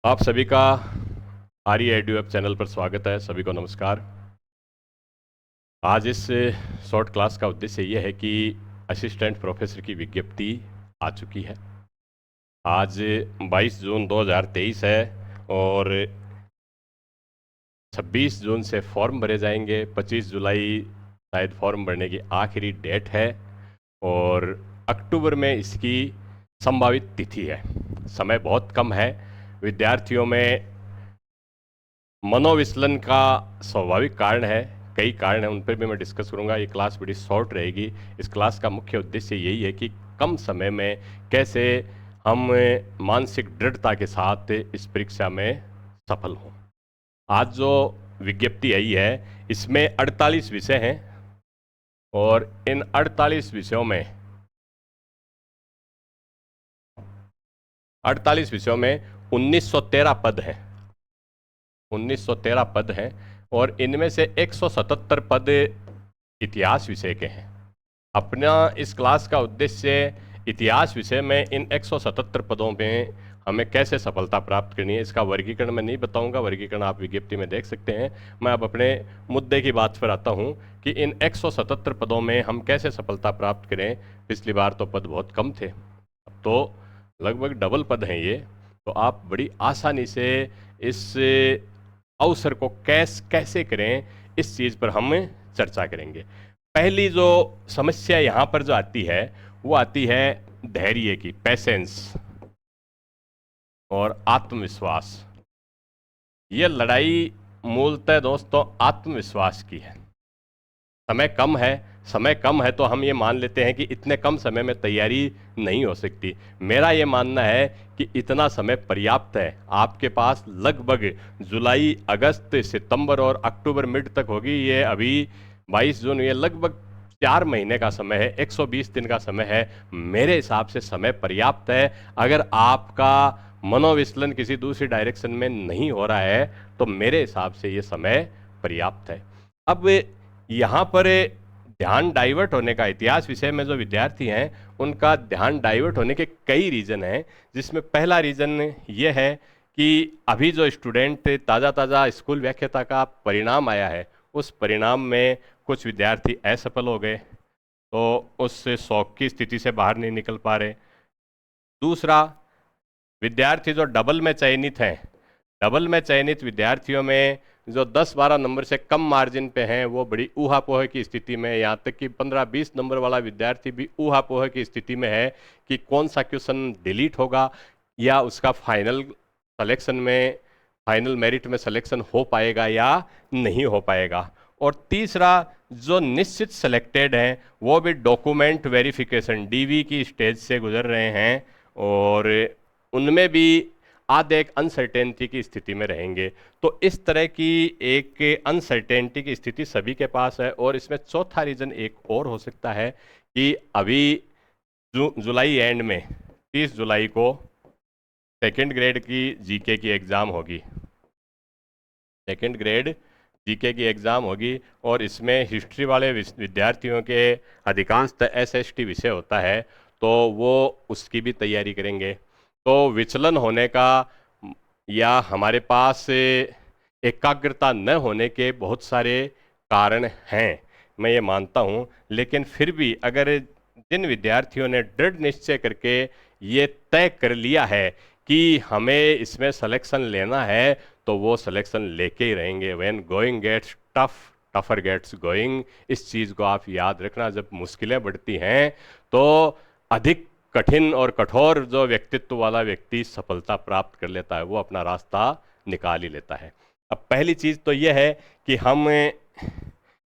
आप सभी का आर्य एडू ऐप चैनल पर स्वागत है। सभी को नमस्कार। आज इस शॉर्ट क्लास का उद्देश्य यह है कि असिस्टेंट प्रोफेसर की विज्ञप्ति आ चुकी है। आज 22 जून 2023 है और 26 जून से फॉर्म भरे जाएंगे। 25 जुलाई शायद फॉर्म भरने की आखिरी डेट है और अक्टूबर में इसकी संभावित तिथि है। समय बहुत कम है। विद्यार्थियों में मनोविचलन का स्वाभाविक कारण है, कई कारण हैं, उन पर भी मैं डिस्कस करूंगा। ये क्लास बड़ी शॉर्ट रहेगी। इस क्लास का मुख्य उद्देश्य यही है कि कम समय में कैसे हम मानसिक दृढ़ता के साथ इस परीक्षा में सफल हों। आज जो विज्ञप्ति आई है इसमें 48 विषय हैं और इन 48 विषयों में 1913 पद हैं। 1913 पद हैं और इनमें से 177 पद इतिहास विषय के हैं। अपना इस क्लास का उद्देश्य इतिहास विषय में इन 177 पदों में हमें कैसे सफलता प्राप्त करनी है, इसका वर्गीकरण मैं नहीं बताऊंगा। वर्गीकरण आप विज्ञप्ति में देख सकते हैं। मैं अब अपने मुद्दे की बात पर आता हूं कि इन 177 पदों में हम कैसे सफलता प्राप्त करें। पिछली बार तो पद बहुत कम थे, अब तो लगभग डबल पद हैं ये। तो आप बड़ी आसानी से इस अवसर को कैसे करें, इस चीज़ पर हम चर्चा करेंगे। पहली जो समस्या यहाँ पर जो आती है वो आती है धैर्य की, पेशेंस और आत्मविश्वास। ये लड़ाई मूलतः दोस्तों आत्मविश्वास की है। समय कम है तो हम ये मान लेते हैं कि इतने कम समय में तैयारी नहीं हो सकती। मेरा ये मानना है कि इतना समय पर्याप्त है। आपके पास लगभग जुलाई, अगस्त, सितंबर और अक्टूबर मिड तक होगी। ये अभी 22 जून, ये लगभग 4 महीने का समय है, 120 दिन का समय है। मेरे हिसाब से समय पर्याप्त है। अगर आपका मनोविचलन किसी दूसरी डायरेक्शन में नहीं हो रहा है तो मेरे हिसाब से ये समय पर्याप्त है। अब यहाँ पर ध्यान डाइवर्ट होने का, इतिहास विषय में जो विद्यार्थी हैं उनका ध्यान डाइवर्ट होने के कई रीज़न हैं, जिसमें पहला रीज़न ये है कि अभी जो स्टूडेंट ताज़ा स्कूल व्याख्याता का परिणाम आया है, उस परिणाम में कुछ विद्यार्थी असफल हो गए, तो उस शौक की स्थिति से बाहर नहीं निकल पा रहे। दूसरा, विद्यार्थी जो डबल में चयनित हैं, डबल में चयनित विद्यार्थियों में जो 10-12 नंबर से कम मार्जिन पे हैं वो बड़ी ऊहापोह की स्थिति में, यहाँ तक कि 15-20 नंबर वाला विद्यार्थी भी ऊहापोह की स्थिति में है कि कौन सा क्वेश्चन डिलीट होगा या उसका फाइनल सिलेक्शन में, फाइनल मेरिट में सिलेक्शन हो पाएगा या नहीं हो पाएगा। और तीसरा, जो निश्चित सिलेक्टेड हैं वो भी डॉक्यूमेंट वेरिफिकेशन डीवी की स्टेज से गुजर रहे हैं और उनमें भी आधे एक अनसर्टेनिटी की स्थिति में रहेंगे। तो इस तरह की एक अनसर्टेनिटी की स्थिति सभी के पास है। और इसमें चौथा रीज़न एक और हो सकता है कि अभी जुलाई एंड में 30 जुलाई को सेकेंड ग्रेड की जीके की एग्ज़ाम होगी। सेकेंड ग्रेड जीके की एग्ज़ाम होगी और इसमें हिस्ट्री वाले विद्यार्थियों के अधिकांशतः एसएसटी विषय होता है, तो वो उसकी भी तैयारी करेंगे। तो विचलन होने का या हमारे पास एकाग्रता न होने के बहुत सारे कारण हैं, मैं ये मानता हूँ। लेकिन फिर भी अगर जिन विद्यार्थियों ने दृढ़ निश्चय करके ये तय कर लिया है कि हमें इसमें सिलेक्शन लेना है, तो वो सिलेक्शन लेके ही रहेंगे। When going gets tough, tougher gets going. इस चीज़ को आप याद रखना। जब मुश्किलें बढ़ती हैं तो अधिक कठिन और कठोर जो व्यक्तित्व वाला व्यक्ति सफलता प्राप्त कर लेता है, वो अपना रास्ता निकाल ही लेता है। अब पहली चीज़ तो यह है कि हम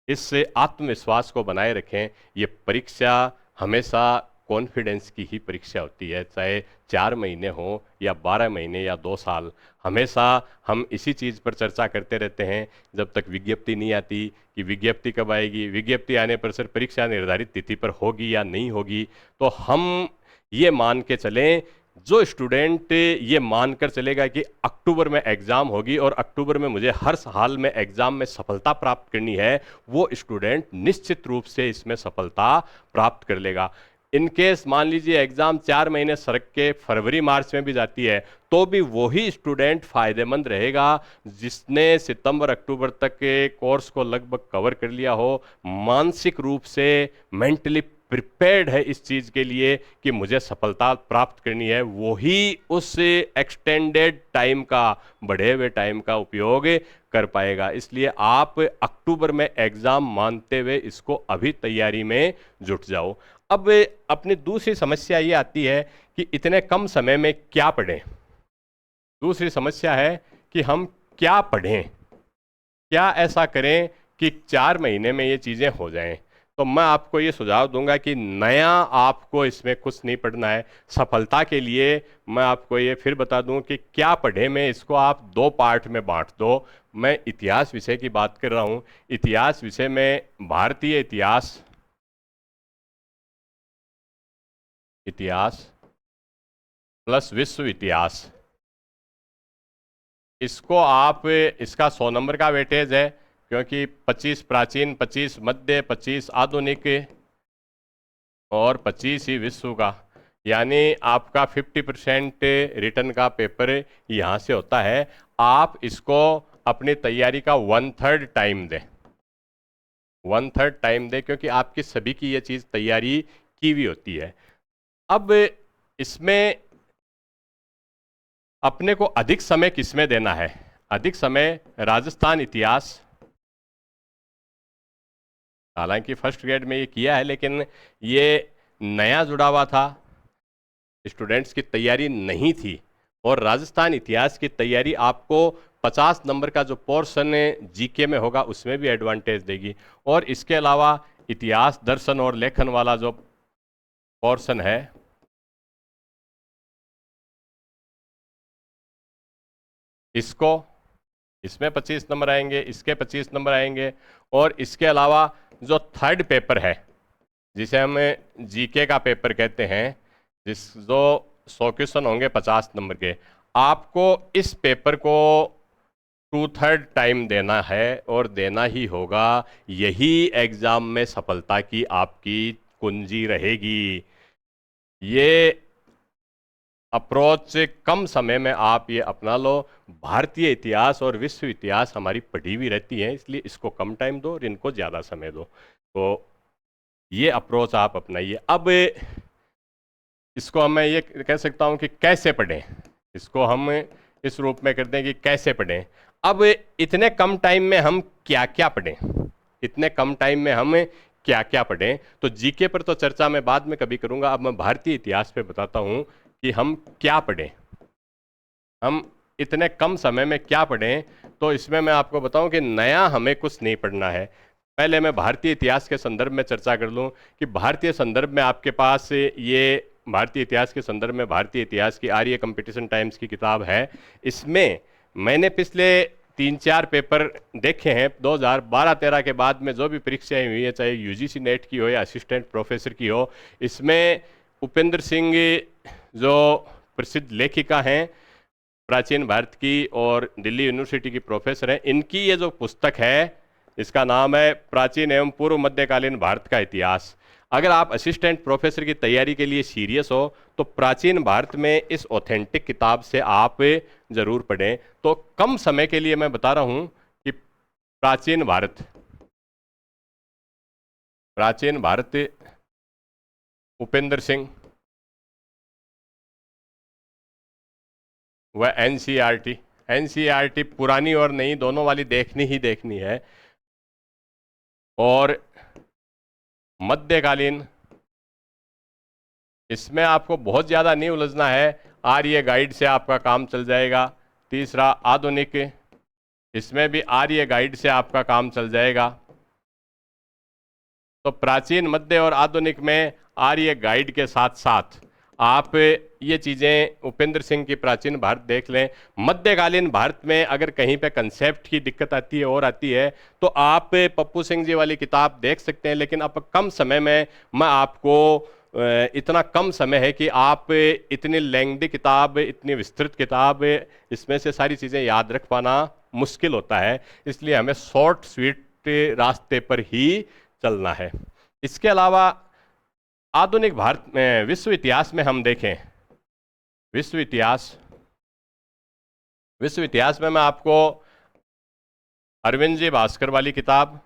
इस आत्मविश्वास को बनाए रखें। ये परीक्षा हमेशा कॉन्फिडेंस की ही परीक्षा होती है, चाहे 4 महीने हो या 12 महीने या 2 साल। हमेशा हम इसी चीज़ पर चर्चा करते रहते हैं जब तक विज्ञप्ति नहीं आती कि विज्ञप्ति कब आएगी। विज्ञप्ति आने पर सर परीक्षा निर्धारित तिथि पर होगी या नहीं होगी। तो हम ये मान के चलें, जो स्टूडेंट ये मानकर चलेगा कि अक्टूबर में एग्ज़ाम होगी और अक्टूबर में मुझे हर हाल में एग्ज़ाम में सफलता प्राप्त करनी है, वो स्टूडेंट निश्चित रूप से इसमें सफलता प्राप्त कर लेगा। इनकेस मान लीजिए एग्ज़ाम 4 महीने सरक के फरवरी मार्च में भी जाती है, तो भी वही स्टूडेंट फायदेमंद रहेगा जिसने सितंबर अक्टूबर तक के कोर्स को लगभग कवर कर लिया हो, मानसिक रूप से मेंटली प्रिपेयर्ड है इस चीज़ के लिए कि मुझे सफलता प्राप्त करनी है। वही उस एक्सटेंडेड टाइम का, बढ़े हुए टाइम का उपयोग कर पाएगा। इसलिए आप अक्टूबर में एग्ज़ाम मानते हुए इसको अभी तैयारी में जुट जाओ। अब अपनी दूसरी समस्या ये आती है कि इतने कम समय में क्या पढ़ें। दूसरी समस्या है कि हम क्या पढ़ें, क्या ऐसा करें कि 4 महीने में ये चीज़ें हो जाएं। तो मैं आपको ये सुझाव दूंगा कि नया आपको इसमें कुछ नहीं पढ़ना है। सफलता के लिए मैं आपको ये फिर बता दूं कि क्या पढ़ें में, इसको आप 2 पार्ट में बांट दो। मैं इतिहास विषय की बात कर रहा हूं। इतिहास विषय में भारतीय इतिहास, इतिहास प्लस विश्व इतिहास, इसको आप, इसका 100 नंबर का वेटेज है, क्योंकि 25 प्राचीन, 25 मध्य, 25 आधुनिक और 25 ही विश्व का, यानी आपका 50% रिटर्न का पेपर यहाँ से होता है। आप इसको अपनी तैयारी का 1/3 टाइम दें, 1/3 टाइम दें, क्योंकि आपकी सभी की ये चीज़ तैयारी की हुई होती है। अब इसमें अपने को अधिक समय किसमें देना है? अधिक समय राजस्थान इतिहास, हालांकि फर्स्ट ग्रेड में ये किया है, लेकिन ये नया जुड़ा हुआ था, स्टूडेंट्स की तैयारी नहीं थी। और राजस्थान इतिहास की तैयारी आपको 50 नंबर का जो पोर्शन जीके में होगा उसमें भी एडवांटेज देगी। और इसके अलावा इतिहास, दर्शन और लेखन वाला जो पोर्शन है, इसमें 25 नंबर आएंगे, इसके 25 नंबर आएंगे। और इसके अलावा जो थर्ड पेपर है, जिसे हम जीके का पेपर कहते हैं, जो 100 क्वेश्चन होंगे 50 नंबर के, आपको इस पेपर को 2/3 टाइम देना है और देना ही होगा। यही एग्जाम में सफलता की आपकी कुंजी रहेगी। ये अप्रोच कम समय में आप ये अपना लो। भारतीय इतिहास और विश्व इतिहास हमारी पढ़ी हुई रहती है, इसलिए इसको कम टाइम दो और इनको ज़्यादा समय दो। तो ये अप्रोच आप अपनाइए। अब इसको मैं ये कह सकता हूँ कि कैसे पढ़ें, इसको हम इस रूप में करते हैं कि कैसे पढ़ें। अब इतने कम टाइम में हम क्या क्या पढ़ें, इतने कम टाइम में हम क्या क्या पढ़ें। तो जीके पर तो चर्चा मैं बाद में कभी करूँगा। अब मैं भारतीय इतिहास पे बताता हूँ कि हम क्या पढ़ें, हम इतने कम समय में क्या पढ़ें। तो इसमें मैं आपको बताऊं कि नया हमें कुछ नहीं पढ़ना है। पहले मैं भारतीय इतिहास के संदर्भ में चर्चा कर लूं कि भारतीय संदर्भ में आपके पास ये भारतीय इतिहास के संदर्भ में भारतीय इतिहास की आर्य कंपटीशन टाइम्स की किताब है। इसमें मैंने पिछले 3-4 पेपर देखे हैं। 2012-13 के बाद में जो भी परीक्षाएं हुई है, चाहे यूजीसी नेट की हो या असिस्टेंट प्रोफेसर की हो, इसमें उपेंद्र सिंह जो प्रसिद्ध लेखिका हैं प्राचीन भारत की और दिल्ली यूनिवर्सिटी की प्रोफेसर हैं, इनकी ये जो पुस्तक है, इसका नाम है प्राचीन एवं पूर्व मध्यकालीन भारत का इतिहास। अगर आप असिस्टेंट प्रोफेसर की तैयारी के लिए सीरियस हो तो प्राचीन भारत में इस ऑथेंटिक किताब से आप जरूर पढ़ें। तो कम समय के लिए मैं बता रहा हूं कि प्राचीन भारत उपेंद्र सिंह व एनसीईआरटी पुरानी और नई दोनों वाली देखनी ही देखनी है। और मध्यकालीन, इसमें आपको बहुत ज़्यादा नहीं उलझना है, आर्य गाइड से आपका काम चल जाएगा। तीसरा आधुनिक, इसमें भी आर्य गाइड से आपका काम चल जाएगा। तो प्राचीन, मध्य और आधुनिक में आर्य गाइड के साथ साथ आप ये चीज़ें उपेंद्र सिंह की प्राचीन भारत देख लें। मध्यकालीन भारत में अगर कहीं पे कंसेप्ट की दिक्कत आती है और आती है तो आप पप्पू सिंह जी वाली किताब देख सकते हैं। लेकिन अब कम समय में मैं आपको, इतना कम समय है कि आप इतनी लेंथी किताब, इतनी विस्तृत किताब, इसमें से सारी चीज़ें याद रख पाना मुश्किल होता है। इसलिए हमें शॉर्ट स्वीट रास्ते पर ही चलना है। इसके अलावा आधुनिक भारत में विश्व इतिहास में हम देखें, विश्व इतिहास में मैं आपको अरविंद जी भास्कर वाली किताब,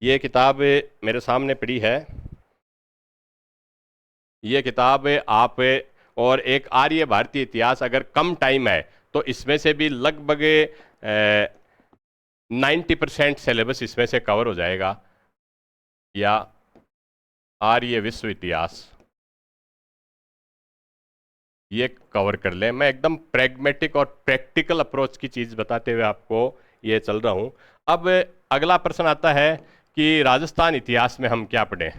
ये किताब मेरे सामने पड़ी है, ये किताब आप, और एक आर्य भारतीय इतिहास, अगर कम टाइम है तो इसमें से भी लगभग 90% सिलेबस इसमें से कवर हो जाएगा, या आर्य विश्व इतिहास, ये कवर कर लें। मैं एकदम प्रैग्मेटिक और प्रैक्टिकल अप्रोच की चीज़ बताते हुए आपको ये चल रहा हूँ। अब अगला प्रश्न आता है कि राजस्थान इतिहास में हम क्या पढ़ें,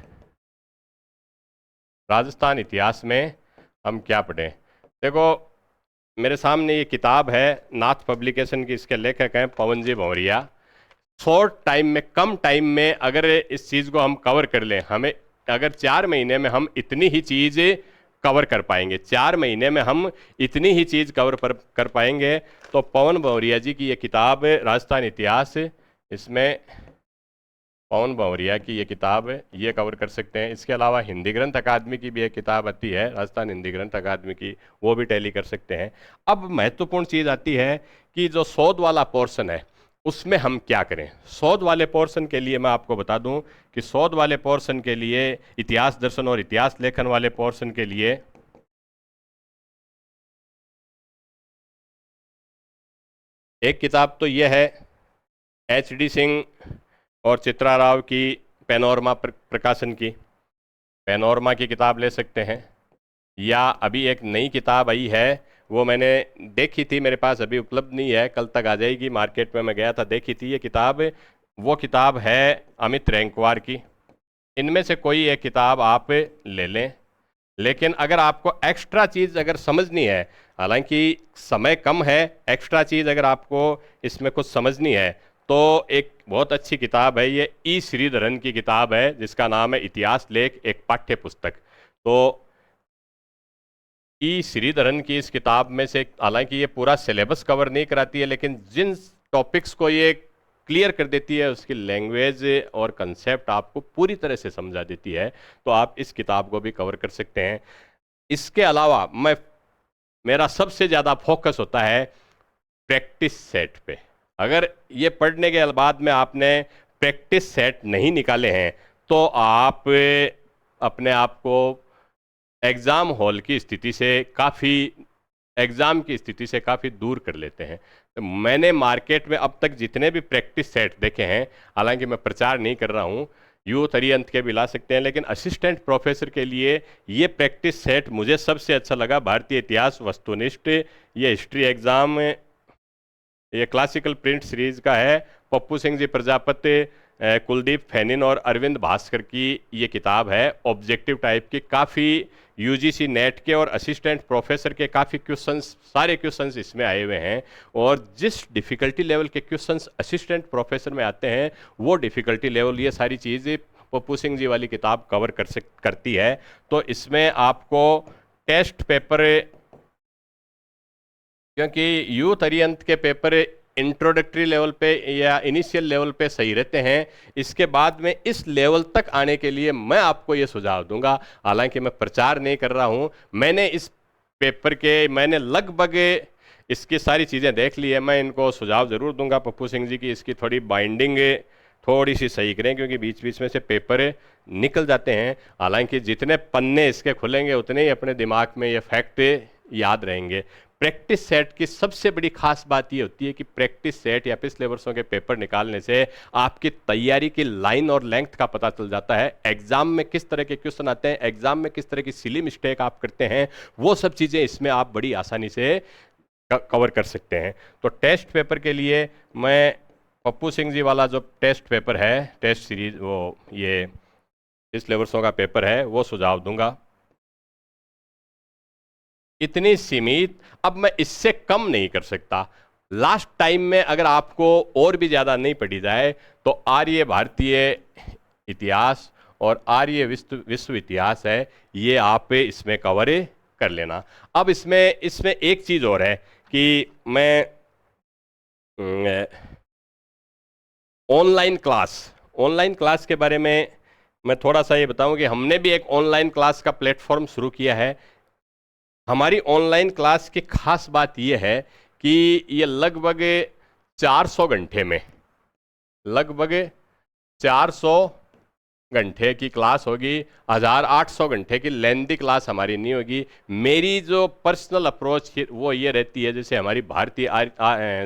राजस्थान इतिहास में हम क्या पढ़ें। देखो मेरे सामने ये किताब है, नाथ पब्लिकेशन की, इसके लेखक हैं पवन जी भंवरिया। शॉर्ट टाइम में, कम टाइम में अगर इस चीज़ को हम कवर कर लें, हमें अगर 4 महीने में हम इतनी ही चीज़ कवर कर पाएंगे, 4 महीने में हम इतनी ही चीज़ कवर कर पाएंगे, तो पवन भंवरिया जी की ये किताब राजस्थान इतिहास, इसमें पवन भंवरिया की ये किताब ये कवर कर सकते हैं। इसके अलावा हिंदी ग्रंथ अकादमी की भी एक किताब आती है, राजस्थान हिंदी ग्रंथ अकादमी की, वो भी टैली कर सकते हैं। अब महत्वपूर्ण चीज़ आती है कि जो शोध वाला पोर्शन है उसमें हम क्या करें। शोध वाले पोर्शन के लिए मैं आपको बता दूं कि शोध वाले पोर्शन के लिए, इतिहास दर्शन और इतिहास लेखन वाले पोर्शन के लिए एक किताब तो यह है HD सिंह और चित्रा राव की पैनोरमा प्रकाशन की, पैनोरमा की किताब ले सकते हैं। या अभी एक नई किताब आई है, वो मैंने देखी थी, मेरे पास अभी उपलब्ध नहीं है, कल तक आ जाएगी, मार्केट में मैं गया था, देखी थी ये किताब। वो किताब है अमित रेंकवार की। इनमें से कोई एक किताब आप ले लें, लेकिन अगर आपको एक्स्ट्रा चीज़ अगर समझनी है, हालांकि समय कम है, एक्स्ट्रा चीज़ अगर आपको इसमें कुछ समझनी है तो एक बहुत अच्छी किताब है, ये ई श्रीधरन की किताब है, जिसका नाम है इतिहास लेख एक पाठ्य पुस्तक। तो ई श्रीधरन की इस किताब में से, हालांकि ये पूरा सिलेबस कवर नहीं कराती है, लेकिन जिन टॉपिक्स को ये क्लियर कर देती है, उसकी लैंग्वेज और कंसेप्ट आपको पूरी तरह से समझा देती है, तो आप इस किताब को भी कवर कर सकते हैं। इसके अलावा मेरा सबसे ज़्यादा फोकस होता है प्रैक्टिस सेट पे। अगर ये पढ़ने के बाद में आपने प्रैक्टिस सेट नहीं निकाले हैं तो आप अपने आप को एग्ज़ाम हॉल की स्थिति से काफ़ी, एग्ज़ाम की स्थिति से काफ़ी दूर कर लेते हैं। तो मैंने मार्केट में अब तक जितने भी प्रैक्टिस सेट देखे हैं, हालांकि मैं प्रचार नहीं कर रहा हूँ, यूथ अरिहंत के भी ला सकते हैं, लेकिन असिस्टेंट प्रोफेसर के लिए ये प्रैक्टिस सेट मुझे सबसे अच्छा लगा। भारतीय इतिहास वस्तुनिष्ठ, ये हिस्ट्री एग्ज़ाम, ये क्लासिकल प्रिंट सीरीज का है, पप्पू सिंह जी प्रजापति, कुलदीप फैनिन और अरविंद भास्कर की ये किताब है, ऑब्जेक्टिव टाइप की, काफ़ी UGC नेट के और असिस्टेंट प्रोफेसर के काफ़ी क्वेश्चंस, सारे क्वेश्चंस इसमें आए हुए हैं, और जिस डिफ़िकल्टी लेवल के क्वेश्चंस असिस्टेंट प्रोफेसर में आते हैं वो डिफ़िकल्टी लेवल ये सारी चीज़ें पप्पू सिंह जी वाली किताब कवर करती है। तो इसमें आपको टेस्ट पेपर, क्योंकि यूथ अरिहंत के पेपर इंट्रोडक्टरी लेवल पे या इनिशियल लेवल पे सही रहते हैं, इसके बाद में इस लेवल तक आने के लिए मैं आपको ये सुझाव दूंगा, हालांकि मैं प्रचार नहीं कर रहा हूं, मैंने इस पेपर के, मैंने लगभग इसकी सारी चीज़ें देख ली है, मैं इनको सुझाव ज़रूर दूंगा पप्पू सिंह जी की इसकी थोड़ी बाइंडिंग थोड़ी सी सही करें, क्योंकि बीच बीच में से पेपर निकल जाते हैं। हालांकि जितने पन्ने इसके खुलेंगे उतने ही अपने दिमाग में ये फैक्ट याद रहेंगे। प्रैक्टिस सेट की सबसे बड़ी खास बात ये होती है कि प्रैक्टिस सेट या पिछले वर्षों के पेपर निकालने से आपकी तैयारी की लाइन और लेंथ का पता चल जाता है, एग्जाम में किस तरह के क्वेश्चन आते हैं, एग्जाम में किस तरह की सिली मिस्टेक आप करते हैं, वो सब चीज़ें इसमें आप बड़ी आसानी से कवर कर सकते हैं। तो टेस्ट पेपर के लिए मैं पप्पू सिंह जी वाला जो टेस्ट पेपर है, टेस्ट सीरीज, वो ये पिछले वर्षों का पेपर है, वो सुझाव दूंगा। इतनी सीमित, अब मैं इससे कम नहीं कर सकता। लास्ट टाइम में अगर आपको और भी ज़्यादा नहीं पढ़ी जाए तो आर्य भारतीय इतिहास और आर्य विश्व इतिहास है, ये आप इसमें कवर कर लेना। अब इसमें एक चीज़ और है कि मैं ऑनलाइन क्लास के बारे में मैं थोड़ा सा ये बताऊं कि हमने भी एक ऑनलाइन क्लास का प्लेटफॉर्म शुरू किया है। हमारी ऑनलाइन क्लास की खास बात यह है कि ये लगभग 400 घंटे में, लगभग 400 घंटे की क्लास होगी। 1800 घंटे की लेंथी क्लास हमारी नहीं होगी। मेरी जो पर्सनल अप्रोच वो ये रहती है, जैसे हमारी भारतीय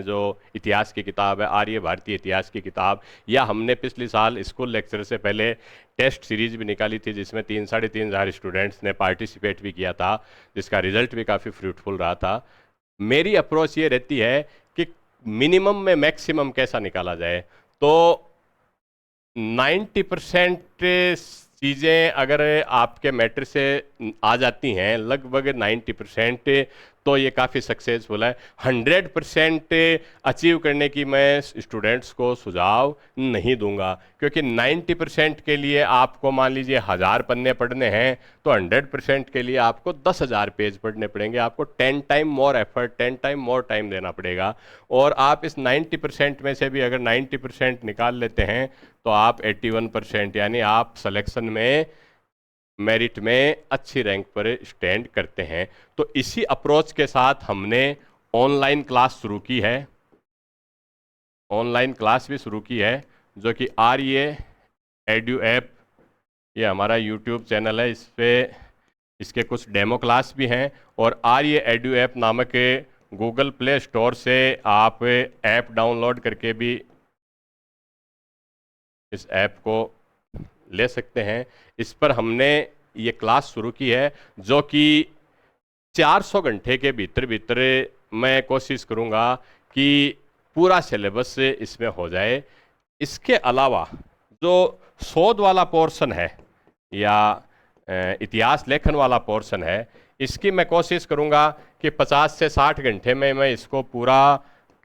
जो इतिहास की किताब है, आर्य भारतीय इतिहास की किताब, या हमने पिछले साल स्कूल लेक्चर से पहले टेस्ट सीरीज भी निकाली थी जिसमें 3-3.5 स्टूडेंट्स ने पार्टिसिपेट भी किया था, जिसका रिजल्ट भी काफ़ी फ्रूटफुल रहा था। मेरी अप्रोच ये रहती है कि मिनिमम में मैक्सिमम कैसा निकाला जाए। तो 90% चीज़ें अगर आपके मैटर से आ जाती हैं, लगभग 90%, तो ये काफ़ी सक्सेसफुल है। 100% अचीव करने की मैं स्टूडेंट्स को सुझाव नहीं दूंगा, क्योंकि 90% के लिए आपको मान लीजिए 1000 पन्ने पढ़ने हैं, तो 100% के लिए आपको 10,000 पेज पढ़ने पड़ेंगे। आपको 10 time more effort, 10 time more time देना पड़ेगा। और आप इस 90% में से भी अगर 90% निकाल लेते हैं तो आप 81%, यानी आप सिलेक्शन में, मेरिट में अच्छी रैंक पर स्टैंड करते हैं। तो इसी अप्रोच के साथ हमने ऑनलाइन क्लास शुरू की है, ऑनलाइन क्लास भी शुरू की है, जो कि आर्य एडू ऐप, ये हमारा यूट्यूब चैनल है, इस पे इसके कुछ डेमो क्लास भी हैं। और आर्य एडू ऐप नामक गूगल प्ले स्टोर से आप ऐप डाउनलोड करके भी इस ऐप को ले सकते हैं। इस पर हमने ये क्लास शुरू की है, जो कि 400 घंटे के भीतर भीतर मैं कोशिश करूँगा कि पूरा सिलेबस इसमें हो जाए। इसके अलावा जो शोध वाला पोर्शन है या इतिहास लेखन वाला पोर्शन है, इसकी मैं कोशिश करूँगा कि 50 से 60 घंटे में मैं इसको पूरा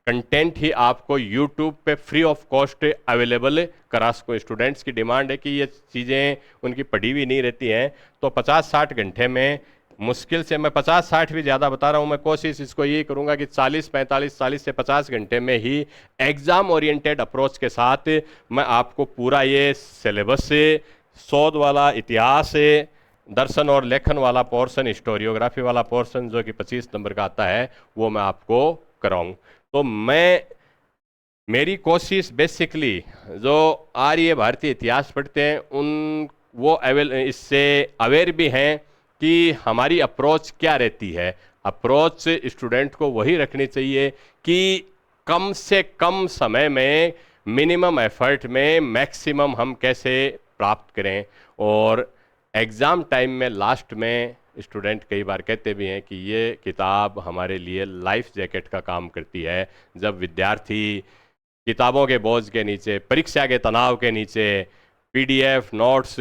कंटेंट ही आपको YouTube पे फ्री ऑफ कॉस्ट अवेलेबल करा सकूँ। स्टूडेंट्स की डिमांड है कि ये चीज़ें उनकी पढ़ी हुई नहीं रहती हैं, तो 50-60 घंटे में, मुश्किल से मैं 50-60 भी ज़्यादा बता रहा हूँ, मैं कोशिश इसको ये करूँगा कि 40-45, 40 से 50 घंटे में ही एग्ज़ाम ओरिएंटेड अप्रोच के साथ मैं आपको पूरा ये सिलेबस से शोध वाला, इतिहास, दर्शन और लेखन वाला पोर्शन, हिस्टोरियोग्राफी वाला पोर्शन जो कि 25 नंबर का आता है, वो मैं आपको कराऊँ। तो मेरी कोशिश बेसिकली जो आर्य भारतीय इतिहास पढ़ते हैं उन वो इससे अवेयर भी हैं कि हमारी अप्रोच क्या रहती है। अप्रोच स्टूडेंट को वही रखनी चाहिए कि कम से कम समय में, मिनिमम एफर्ट में मैक्सिमम हम कैसे प्राप्त करें। और एग्ज़ाम टाइम में लास्ट में स्टूडेंट कई बार कहते भी हैं कि ये किताब हमारे लिए लाइफ जैकेट का काम करती है। जब विद्यार्थी किताबों के बोझ के नीचे, परीक्षा के तनाव के नीचे, पीडीएफ, नोट्स,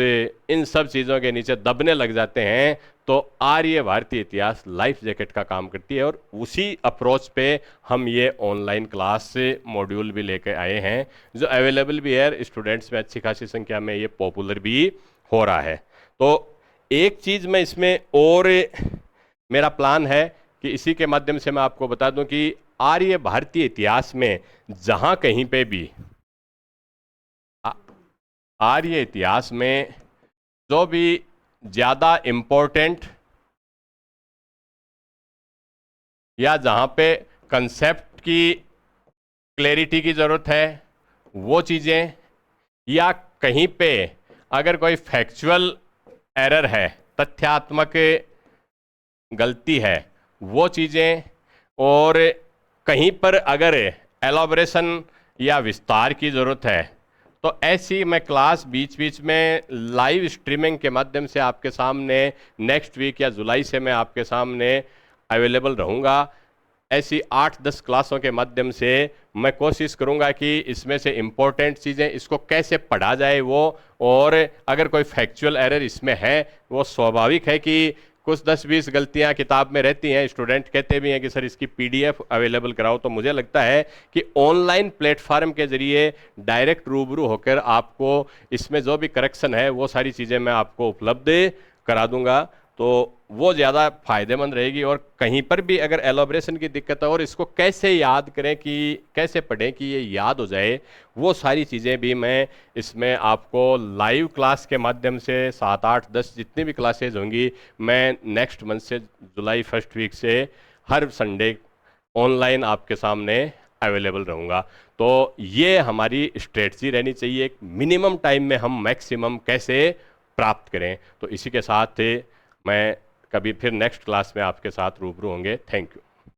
इन सब चीज़ों के नीचे दबने लग जाते हैं, तो आर्य भारतीय इतिहास लाइफ जैकेट का काम करती है। और उसी अप्रोच पे हम ये ऑनलाइन क्लास मॉड्यूल भी लेकर आए हैं, जो अवेलेबल भी है स्टूडेंट्स में, अच्छी खासी संख्या में ये पॉपुलर भी हो रहा है। तो एक चीज़ मैं इसमें और मेरा प्लान है कि इसी के माध्यम से मैं आपको बता दूं कि आर्य भारतीय इतिहास में जहाँ कहीं पे भी आर्य इतिहास में जो भी ज़्यादा इम्पोर्टेंट या जहाँ पे कंसेप्ट की क्लैरिटी की ज़रूरत है वो चीज़ें, या कहीं पे अगर कोई फैक्चुअल एरर है, तथ्यात्मक गलती है, वो चीज़ें, और कहीं पर अगर एलाबोरेशन या विस्तार की ज़रूरत है, तो ऐसी मैं क्लास बीच बीच में लाइव स्ट्रीमिंग के माध्यम से आपके सामने नेक्स्ट वीक या जुलाई से मैं आपके सामने अवेलेबल रहूँगा। ऐसी 8-10 क्लासों के माध्यम से मैं कोशिश करूंगा कि इसमें से इम्पोर्टेंट चीज़ें, इसको कैसे पढ़ा जाए वो, और अगर कोई फैक्चुअल एरर इसमें है, वो स्वाभाविक है कि कुछ 10-20 गलतियां किताब में रहती हैं। स्टूडेंट कहते भी हैं कि सर इसकी पीडीएफ अवेलेबल कराओ। तो मुझे लगता है कि ऑनलाइन प्लेटफार्म के ज़रिए डायरेक्ट रूबरू होकर आपको इसमें जो भी करेक्शन है वो सारी चीज़ें मैं आपको उपलब्ध करा दूंगा। तो वो ज़्यादा फायदेमंद रहेगी। और कहीं पर भी अगर एलोब्रेशन की दिक्कत है और इसको कैसे याद करें, कि कैसे पढ़ें कि ये याद हो जाए, वो सारी चीज़ें भी मैं इसमें आपको लाइव क्लास के माध्यम से 7, 8, 10 जितनी भी क्लासेज होंगी, मैं नेक्स्ट मंथ से जुलाई फर्स्ट वीक से हर संडे ऑनलाइन आपके सामने अवेलेबल रहूँगा। तो ये हमारी स्ट्रेटजी रहनी चाहिए, एक मिनिमम टाइम में हम मैक्सिमम कैसे प्राप्त करें। तो इसी के साथ मैं कभी फिर नेक्स्ट क्लास में आपके साथ रूबरू होंगे। Thank you.